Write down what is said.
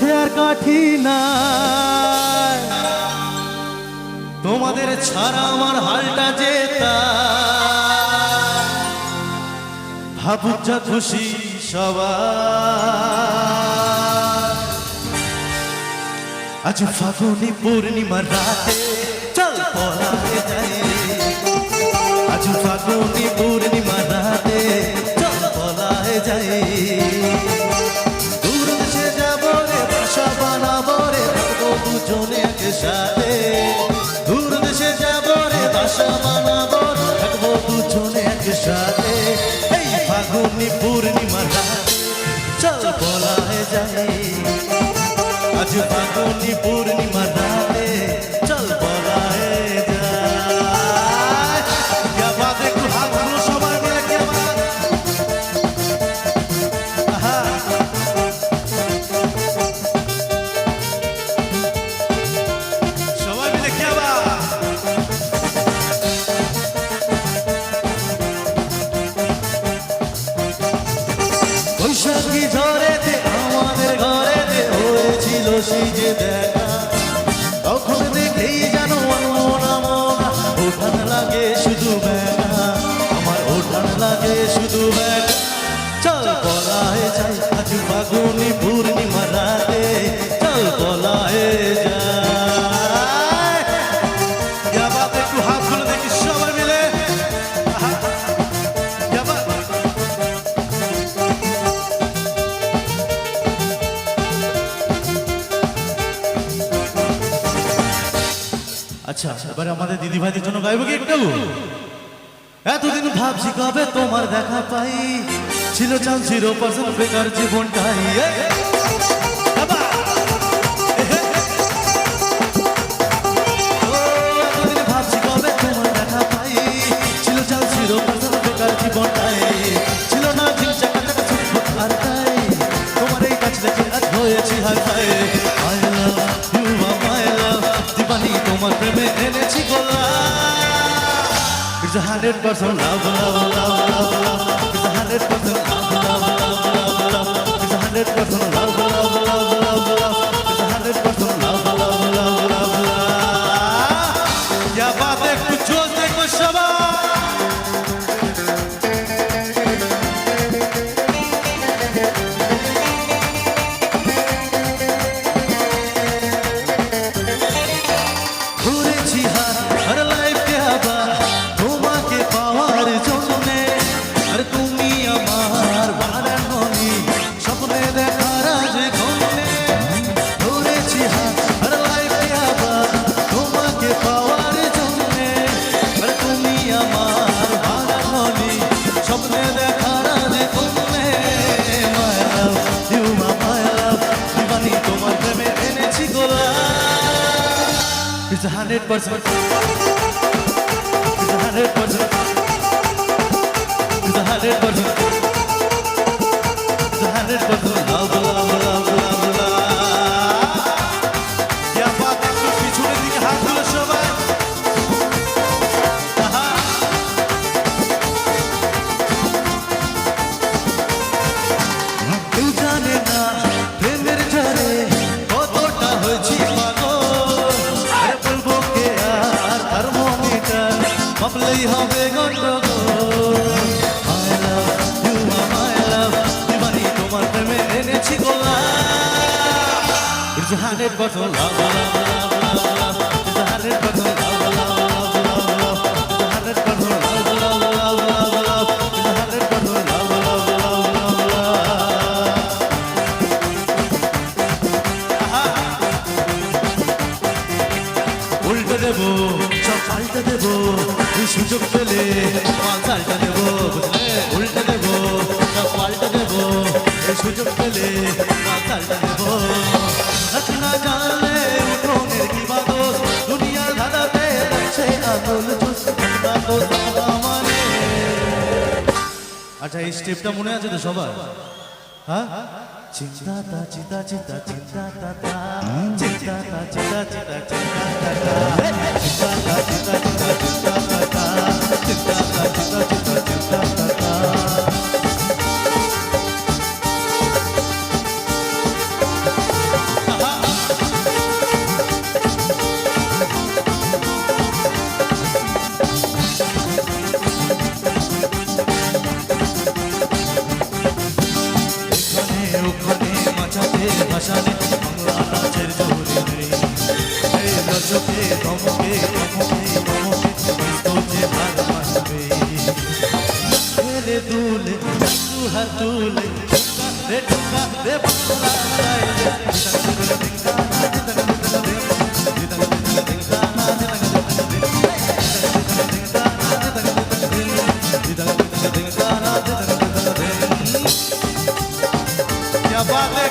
চোখে আর কাঠি নাই, তোমাদের ছাড়া আমার হালটা যেতা। ভাবুক যা খুশি সবাই, আজ ফাগুনি পূর্ণিমার রাতে চল পলাতে যাই। আজ ফাগুনি পূর্ণিমার রাতে চল পলাতে যাই। দূর দেশে যাবো রে, বাসা বানাবো রে, থাকবো দুজনে একসাথে। দূর দেশে যাবো রে, বাসা বানাবো, থাকবো দুজনে একসাথে। এই ফাগুনি পূর্ণিমার রাতে চল পলাতে যাই। আজ ফাগুনি পূর্ণিমার রাতে চল পলাতে যাই। क्या बात है, একটু হাত তুলো সবাই মিলে, क्या बात। আহা, সবাই মিলে क्या बात। বৈশাখী ঝড়েতে আমাদের ঘরেতে হয়েছিল সেই যে দেখা, তখন দেখেই জানো মনা মনা ওঠান লাগে শুধু বেলা, আমার ওঠান লাগে শুধু বেলা। চল পলায়ে যাই আজ ফাগুনি পূর্ণিমার রাতে, চল পলায়ে যাই। क्या बात है, একটু হাত তুলে দেখি সবাই মিলে। আহা, क्या बात। আচ্ছা, এবারে আমাদের দিদি ভাইদের জন্য গাইব কি একটু। এতদিন ভাবছি কবে তোমার দেখা পাই, ছিল চান 0% বেকার জীবনটাই। এতদিন ভাবছি কবে তোমার দেখা পাই, ছিল চান 0% বেকার জীবনটাই। ছিল না দিন চাকা চাকা ছুটফুট আর তাই, তোমার এই কাছ থেকে আজ হয়েছি hi fi. I love you, my love, দিবানি তোমার প্রেমে এনেছি গোলা। It's a 100% love, love, love, love, love. It's a 100% love, love, love, love, love. It's a 100% love, love, love, love, love. It's a 100% love, love, love, love, love. क्या बात है, कुछ जोश देखो शबाश। ঘুরেছি হাত আর লাইফকে আবার তোমাকে পাওয়ার জন্যে, আর তুমি আমার বানানোনি স্বপ্নে দেখার আজ ক্ষণে। ঘুরেছি হাত আর লাইফকে আবার তোমাকে পাওয়ার জন্যে, আর তুমি আমার বানানোনি স্বপ্নে দেখার আজ ক্ষণে। My love, you are my love, দিবানি তোমার প্রেমে এনেছি গোলা। It's a 100%. It's a 100%. It's a 100%. It's a 100% love, love, love, love, love. क्या बात है, कुछ पिछुड़े दिखे हाथ तुलो सबाई। आहा, কেউ জানে না প্রেমের ঝড়ে কতটা হয়েছি পাগল। আরে বলবো কে আর থার্মোমিটার মাপলেই হবে গন্ডগোল। My love, you are my love, দিবানি তোমার প্রেমে এনেছি গোলা। It's a 100% love, love, love, love, love. It's a 100% love, love, love, love, love. It's a 100% love, love, love, love, love. It's a 100% love, love, love, love, love. আহা, উল্টে দেবো সব পাল্টে দেবো, এই সুযোগ পেলে পাল্টা দেবো, বুঝলে। উল্টে দেবো সব পাল্টে দেবো, এই সুযোগ পেলে পাল্টা দেবো। আজ না জানলে উঠোনের কি বাদল, দুনিয়ার ধাঁধাতে যাচ্ছে আদল জোস মানে। আচ্ছা, এই স্টেপটা মনে আছে তো সবার? হ্যাঁ, চিন্তা তা চিন্তা চিন্তা চিন্তা তা তা, চিন্তা তা চিন্তা চিন্তা চিন্তা তা তা, চিন্তা তা চিন্তা চিন্তা চিন্তা তা তা, চিন্তা তা চিন্তা চিন্তা চিন্তা তা তা। ওখানে মাঝাতে ভাসানে বাংলা নাচের জোরে নেই এই লজকে ধমকে ধমকে ধমকে তো যে হার মানবে হেলে দুলে দুহাত তুলে ঠুকা রে বাংলা क्या बात है